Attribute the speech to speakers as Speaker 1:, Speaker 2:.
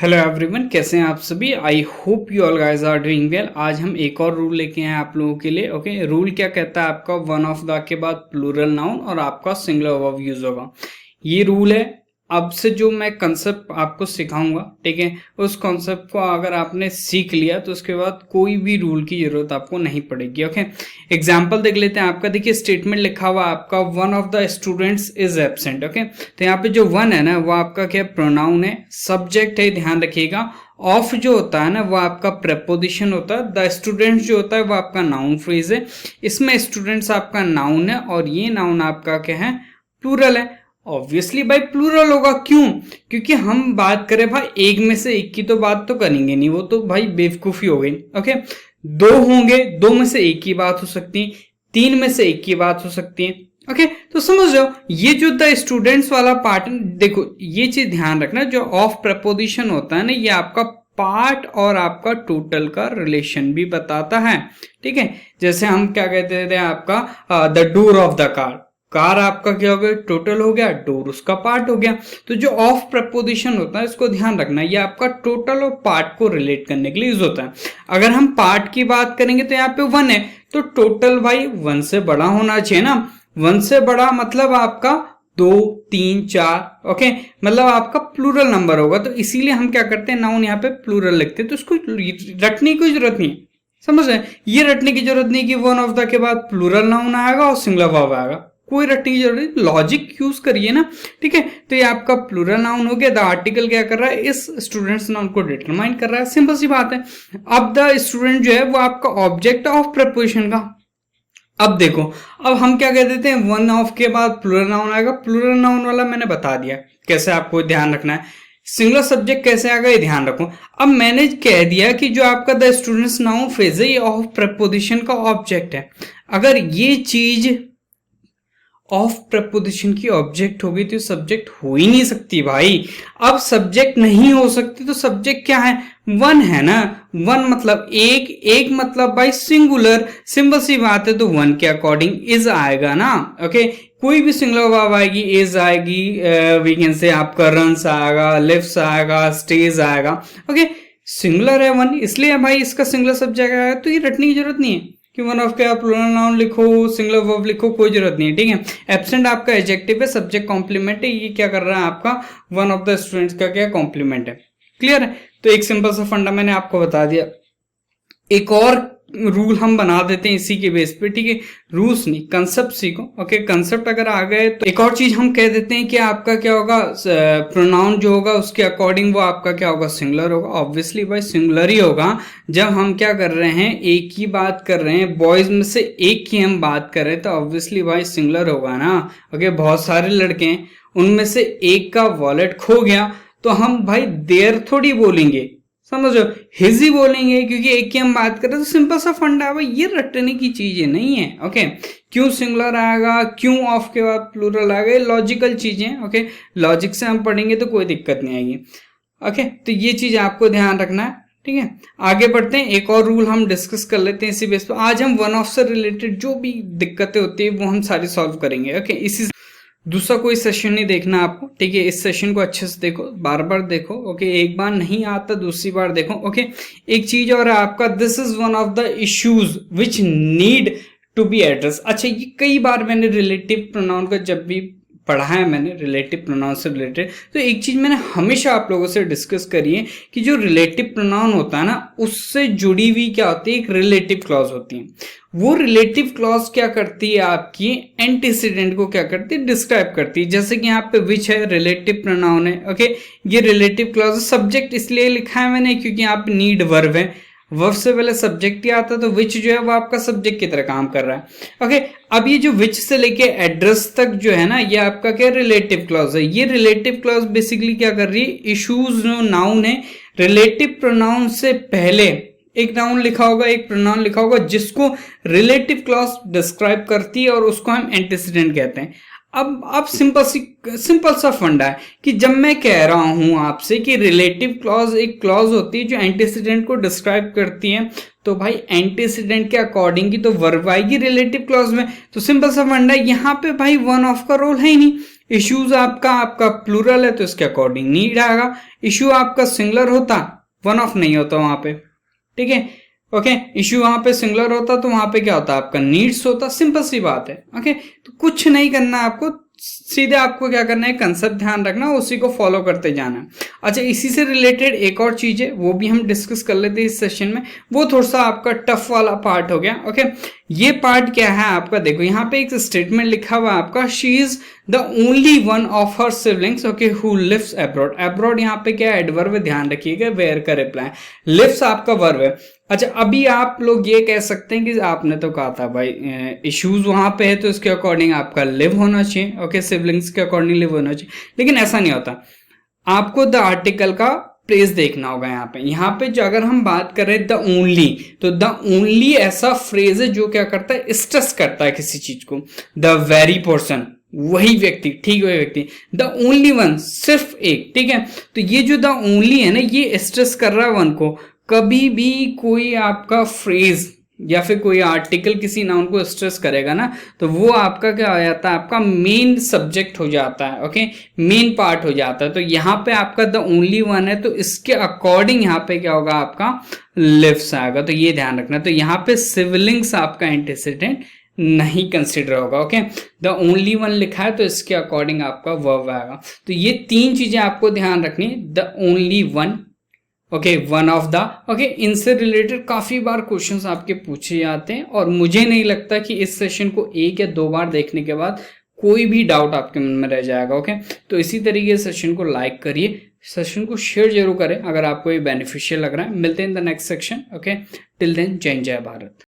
Speaker 1: Hello everyone, कैसे हैं आप सभी। I hope you all guys are doing well. आज हम एक और रूल लेके आए हैं आप लोगों के लिए। ओके, रूल क्या कहता है आपका, वन ऑफ द के बाद प्लूरल नाउन और आपका सिंगुलर वर्ब यूज होगा। ये रूल है। अब से जो मैं कंसेप्ट आपको सिखाऊंगा, ठीक है, उस कॉन्सेप्ट को अगर आपने सीख लिया तो उसके बाद कोई भी रूल की जरूरत आपको नहीं पड़ेगी। ओके, एग्जाम्पल देख लेते हैं। आपका देखिए स्टेटमेंट लिखा हुआ आपका one of the students is absent. Okay, तो यहाँ पे जो वन है ना वो आपका क्या प्रोनाउन है, सब्जेक्ट है, ध्यान रखिएगा। ऑफ जो होता है ना वो आपका प्रेपोजिशन होता है। द स्टूडेंट्स जो होता है वो आपका नाउन फ्रेज है। इसमें स्टूडेंट्स आपका नाउन है और ये नाउन आपका क्या है, प्लूरल है। ऑब्वियसली भाई प्लूरल होगा, क्यों? क्योंकि हम बात करें भाई एक में से एक की तो बात तो करेंगे नहीं, वो तो भाई बेवकूफी हो गई। ओके, दो होंगे, दो में से एक की बात हो सकती है, तीन में से एक की बात हो सकती है। ओके, तो समझ लो ये जो द स्टूडेंट्स वाला पार्ट, देखो ये चीज ध्यान रखना, जो ऑफ प्रपोजिशन होता है ना ये आपका पार्ट और आपका टोटल का रिलेशन भी बताता है। ठीक है, जैसे हम क्या कहते थे आपका the door of the car, car आपका क्या हो गया, टोटल हो गया, डोर उसका पार्ट हो गया। तो जो ऑफ प्रपोजिशन होता है इसको ध्यान रखना, ये आपका टोटल और पार्ट को रिलेट करने के लिए यूज होता है। अगर हम पार्ट की बात करेंगे तो यहाँ पे वन है, तो टोटल भाई वन से बड़ा होना चाहिए ना। वन से बड़ा मतलब आपका दो, तीन, चार। ओके, मतलब आपका प्लूरल नंबर होगा। तो इसीलिए हम क्या करते हैं, नाउन यहाँ पे प्लूरल लिखते हैं। तो इसको रटने की जरूरत नहीं, समझ रहे, ये रटने की जरूरत नहीं कि वन ऑफ द के बाद प्लूरल नाउन आएगा और सिंगुलर वर्ब आएगा, कोई रटने की जरूरत नहीं। लॉजिक यूज करिए ना। ठीक है, तो ये आपका प्लूरल नाउन हो गया। द आर्टिकल क्या कर रहा है, इस स्टूडेंट्स नाउन को डिटरमाइन कर रहा है, सिंपल सी बात है। अब द स्टूडेंट जो है वो आपका ऑब्जेक्ट ऑफ प्रपोजिशन का। अब देखो, अब हम क्या कह देते हैं, वन ऑफ के बाद प्लूरल नाउन आएगा। प्लूरल नाउन वाला मैंने बता दिया कैसे आपको ध्यान रखना है। सिंगुलर सब्जेक्ट कैसे आएगा ये ध्यान रखो। अब मैंने कह दिया कि जो आपका द स्टूडेंट्स नाउन फ्रेज है ये ऑफ प्रपोजिशन का ऑब्जेक्ट है। अगर ये चीज ऑफ प्रपोजिशन की ऑब्जेक्ट होगी तो सब्जेक्ट हो ही नहीं सकती भाई। अब सब्जेक्ट नहीं हो सकती तो सब्जेक्ट क्या है, वन है ना। वन मतलब एक, एक मतलब भाई सिंगुलर, सिंपल सी बात है। तो वन के अकॉर्डिंग इज आएगा ना। ओके, कोई भी सिंगुलर वर्ब आएगी, इज आएगी, वी कैन से आपका रन्स आएगा, लिव्स आएगा, स्टेज आएगा। ओके, सिंगुलर है वन, इसलिए भाई इसका सिंगुलर सब्जेक्ट आएगा। तो ये रटने की जरूरत नहीं है कि वन ऑफ के आप प्लूरल नाउन लिखो, सिंगुलर वर्ब लिखो, कोई जरूरत नहीं है। ठीक है, एब्सेंट आपका एडजेक्टिव है, सब्जेक्ट कॉम्प्लीमेंट है। ये क्या कर रहा है आपका वन ऑफ द स्टूडेंट्स का क्या कॉम्प्लीमेंट है। क्लियर है, तो एक सिंपल सा फंडा मैंने आपको बता दिया। एक और रूल हम बना देते हैं इसी के बेस पे। ठीक है, रूल्स नहीं, कंसेप्ट सीखो। ओके, कंसेप्ट अगर आ गए तो एक और चीज हम कह देते हैं कि आपका क्या होगा, प्रोनाउन जो होगा उसके अकॉर्डिंग वो आपका क्या होगा, सिंगुलर होगा। ऑब्वियसली भाई सिंगुलर ही होगा जब हम क्या कर रहे हैं, एक की बात कर रहे हैं, बॉयज में से एक की हम बात कर रहे हैं, तो ऑब्वियसली भाई सिंगुलर होगा ना। ओके, बहुत सारे लड़के हैं, उनमें से एक का वॉलेट खो गया तो हम भाई देयर थोड़ी बोलेंगे, समझो, हिज ही बोलेंगे, क्योंकि एक की हम बात करें। तो सिंपल सा फंडा है भाई, ये रटने की चीजें नहीं है। ओके, क्यों सिंगुलर आएगा, क्यों ऑफ के बाद प्लूरल आएगा, ये लॉजिकल चीजें। ओके, लॉजिक से हम पढ़ेंगे तो कोई दिक्कत नहीं आएगी। ओके, तो ये चीज आपको ध्यान रखना है। ठीक है, आगे बढ़ते हैं, एक और रूल हम डिस्कस कर लेते हैं इसी बेस पर। आज हम वन ऑफ से रिलेटेड जो भी दिक्कतें होती है वो हम सारी सॉल्व करेंगे। ओके, इसी दूसरा कोई सेशन नहीं देखना आपको। ठीक है, इस सेशन को अच्छे से देखो, बार बार देखो। ओके, एक बार नहीं आता दूसरी बार देखो। ओके, एक चीज और है आपका, this is one of the issues which need to be address. अच्छा, ये कई बार मैंने रिलेटिव प्रोनाउन का जब भी पढ़ा है, मैंने रिलेटिव प्रोनाउन से रिलेटेड, तो एक चीज मैंने हमेशा आप लोगों से डिस्कस करी है कि जो रिलेटिव प्रोनाउन होता है ना उससे जुड़ी हुई क्या होती है, एक रिलेटिव क्लॉज होती है। वो रिलेटिव क्लॉज क्या करती है, आपकी एंटीसीडेंट को क्या करती है, डिस्क्राइब करती है। जैसे कि यहाँ पे विच है, रिलेटिव प्रोनाउन है। ओके, ये रिलेटिव क्लॉज, सब्जेक्ट इसलिए लिखा है मैंने क्योंकि यहाँ पे नीड वर्ब है, वर्ब से पहले सब्जेक्ट ही आता, तो विच जो है वो आपका सब्जेक्ट की तरह काम कर रहा है। ओके, अब ये जो विच से लेके एड्रेस तक जो है ना ये आपका क्या रिलेटिव क्लॉज है। ये रिलेटिव क्लॉज बेसिकली क्या कर रही है, इश्यूज जो नाउन है, रिलेटिव प्रोनाउन से पहले एक नाउन लिखा होगा, एक प्रोनाउन लिखा होगा जिसको रिलेटिव क्लॉज डिस्क्राइब करती है और उसको हम एंटीसीडेंट कहते हैं। अब सिंपल सा फंडा है कि जब मैं कह रहा हूं आपसे कि रिलेटिव क्लॉज एक क्लॉज होती है जो एंटीसीडेंट को डिस्क्राइब करती है, तो भाई एंटीसीडेंट के अकॉर्डिंग की तो वर्ब आएगी रिलेटिव क्लॉज में। तो सिंपल सा फंडा है, यहाँ पे भाई वन ऑफ का रोल है ही नहीं। इश्यूज आपका प्लूरल है तो इसके अकॉर्डिंग नीड आएगा। इश्यू आपका सिंगुलर होता, वन ऑफ नहीं होता वहां पे, ठीक है। ओके, इश्यू वहां पे सिंगुलर होता तो वहां पे क्या होता, आपका नीड्स होता। सिंपल सी बात है। ओके, तो कुछ नहीं करना है आपको, सीधे आपको क्या करना है, कंसेप्ट ध्यान रखना, उसी को फॉलो करते जाना है। अच्छा, इसी से रिलेटेड एक और चीज है, वो भी हम डिस्कस कर लेते हैं इस सेशन में। वो थोड़ा सा आपका टफ वाला पार्ट हो गया। ओके, ये पार्ट क्या है आपका, देखो यहाँ पे एक स्टेटमेंट लिखा हुआ है आपका, she is the only one of her siblings okay who lives abroad. Abroad यहाँ पे क्या एडवर्ब, ध्यान रखिएगा, वेयर का रिप्लाई, लिव्स आपका वर्ब है। अच्छा, अभी आप लोग ये कह सकते हैं कि आपने तो कहा था भाई इश्यूज वहां पे है तो इसके अकॉर्डिंग आपका लिव होना चाहिए। ओके, सिबलिंग्स के अकॉर्डिंग लिव होना चाहिए, लेकिन ऐसा नहीं होता। आपको द आर्टिकल का प्लेस देखना होगा। यहाँ पे जो अगर हम बात करें द ओनली, तो द ओनली ऐसा फ्रेज है जो क्या करता है, स्ट्रेस करता है किसी चीज को। द वेरी पर्सन, वही व्यक्ति, ठीक, वही व्यक्ति। द ओनली वन, सिर्फ एक, ठीक है। तो ये जो द ओनली है ना, ये स्ट्रेस कर रहा है वन को। कभी भी कोई आपका फ्रेज या फिर कोई आर्टिकल किसी नाउन को स्ट्रेस करेगा ना, तो वो आपका क्या हो जाता है, आपका मेन सब्जेक्ट हो जाता है। ओके, मेन पार्ट हो जाता है। तो यहाँ पे आपका द ओनली वन है, तो इसके अकॉर्डिंग यहाँ पे क्या होगा, आपका लिव्स आएगा। तो ये ध्यान रखना। तो यहाँ पे सिबलिंग्स आपका एंटीसीडेंट नहीं कंसिडर होगा। ओके, द ओनली वन लिखा है तो इसके अकॉर्डिंग आपका वर्ब आएगा। तो ये तीन चीजें आपको ध्यान रखनी है, the only one, okay, one of the, okay, इनसे रिलेटेड काफी बार क्वेश्चंस आपके पूछे जाते हैं, और मुझे नहीं लगता कि इस सेशन को एक या दो बार देखने के बाद कोई भी डाउट आपके मन में रह जाएगा। ओके, तो इसी तरीके से सेशन को लाइक करिए, सेशन को शेयर जरूर करें अगर आपको ये बेनिफिशियल लग रहा है। मिलते हैं in the next section. Okay, till then, जय जय भारत।